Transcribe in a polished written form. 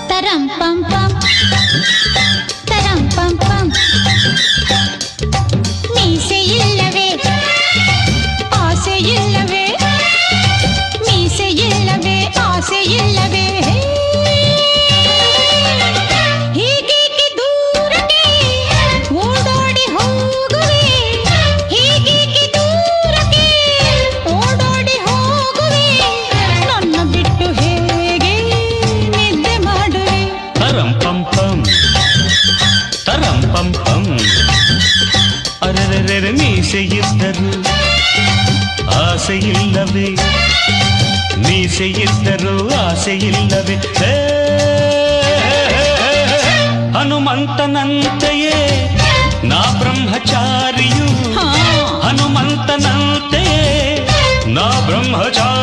ತರಂ ಪಂ ಪಂ ತರಂ ಪಂ ಪಂ ಮೀಸೆ ಇಲ್ಲವೇ ಆಸೆ ಇಲ್ಲವೇ ಮೀಸೆ ಇಲ್ಲವೇ ಆಸೆ ಇಲ್ಲವೇ ಹೀಗೇಕೆ ದೂರಕ್ಕೆ ಓಡೋಡಿ ಹೋಗುವೆ ಹೀಗೇಕೆ ದೂರಕ್ಕೆ ಓಡೋಡಿ ಹೋಗುವೆ ನನ್ನ ಬಿಟ್ಟು ಹೇಗೆ ನಿದ್ದೆ ಮಾಡುವೆ ತರಂ ಪಂ ಪಂ ತರಂ ಪಂ ಪಂ ಅರೆರೆರೆ ಮೀಸೆ ಇದ್ದರು ಆಸೆ ಇಲ್ಲವೇ ಮೀಸೆ ಇದ್ದರು ಆಸೆ ಇಲ್ಲವೇ ಹನುಮಂತನಂತೆಯೇ ನಾ ಬ್ರಹ್ಮಚಾರಿಯು ಹನುಮಂತನಂತೆಯೇ ನಾ ಬ್ರಹ್ಮಚಾರಿ